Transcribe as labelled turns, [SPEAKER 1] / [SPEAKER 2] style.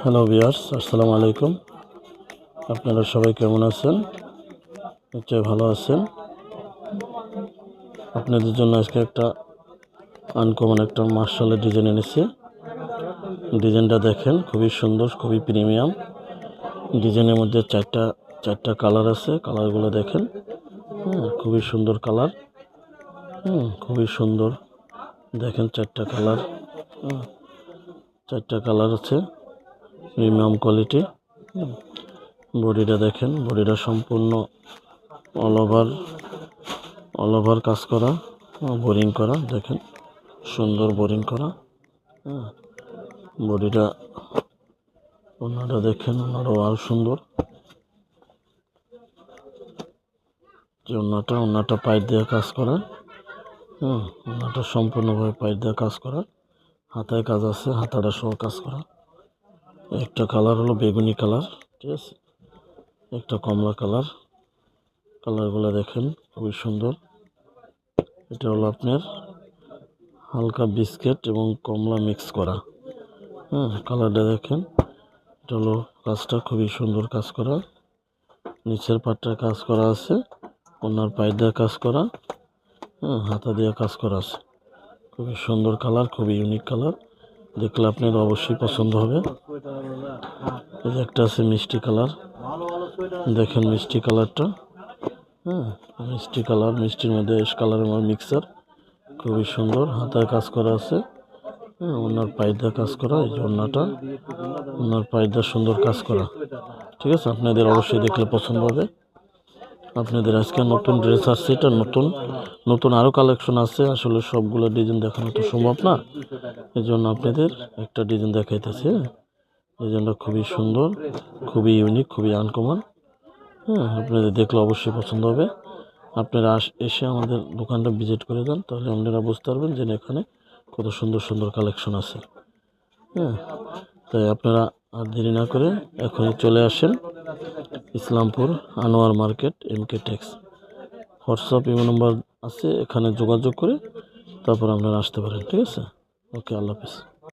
[SPEAKER 1] Hello viewers, আসসালামু আলাইকুম। আপনারা সবাই কেমন আছেন? নিশ্চয়ই ভালো আছেন। আপনাদের জন্য আজকে একটা আনকমন একটা মার্শালের ডিজাইন এনেছি। ডিজাইনটা দেখেন, খুবই সুন্দর, খুবই প্রিমিয়াম। ডিজাইনের মধ্যে চারটা কালার আছে। কালারগুলো দেখেন, খুবই সুন্দর কালার। খুবই সুন্দর, দেখেন চারটা কালার। চারটা কালার আছে, প্রিমিয়াম কোয়ালিটি। বডিটা দেখেন, বডিটা সম্পূর্ণ অল ওভার কাজ করা, বোরিং করা। দেখেন সুন্দর বোরিং করা। বডিটা, ওনাটা দেখেন, ওনাটাও আরো সুন্দর। যে ওনাটা পাইপ দিয়ে কাজ করা। ওনাটা সম্পূর্ণভাবে পাইপ দিয়ে কাজ করা। হাতায় কাজ আছে, হাতাটা সহ কাজ করা। একটা কালার হলো বেগুনি কালার, ঠিক আছে, একটা কমলা কালার। কালারগুলো দেখেন, খুবই সুন্দর। এটা হলো আপনার হালকা বিস্কিট এবং কমলা মিক্স করা। কালারটা দেখেন। এটা হলো কাজটা খুবই সুন্দর কাজ করা। নিচের পাটটা কাজ করা আছে, ওনার পায়ে দিয়ে কাজ করা, হাতা দিয়ে কাজ করা আছে। খুবই সুন্দর কালার, খুবই ইউনিক কালার। দেখলে আপনার অবশ্যই পছন্দ হবে। এই যে একটা আছে মিষ্টি কালার, দেখেন মিষ্টি কালারটা। মিষ্টি কালার, মিষ্টির মধ্যে এস কালারের মিক্সার। খুবই সুন্দর, হাতায় কাজ করা আছে। ওনার পায়দা কাজ করা, এই যে ওনার পায়দা সুন্দর কাজ করা। ঠিক আছে, আপনাদের অবশ্যই দেখলে পছন্দ হবে। আপনাদের আজকে নতুন ড্রেস আসছে, এটা নতুন আরও কালেকশন আছে। আসলে সবগুলো ডিজাইন দেখানো তো সম্ভব না, এই জন্য আপনাদের একটা ডিজাইন দেখাইতেছে। ডিজাইনটা খুবই সুন্দর, খুবই ইউনিক, খুবই আনকমন। আপনাদের দেখলে অবশ্যই পছন্দ হবে। আপনারা এসে আমাদের দোকানটা ভিজিট করে যান, তাহলে আপনারা বুঝতে পারবেন যে এখানে কত সুন্দর সুন্দর কালেকশন আছে। তাই আপনারা আর দেরি না করে এখনই চলে আসেন Islampur Anwar market, MK Tex. WhatsApp imo number আছে, এখানে যোগাযোগ করে তারপর আপনারা আসতে পারেন। ঠিক আছে, ওকে, আল্লাহ হাফেজ।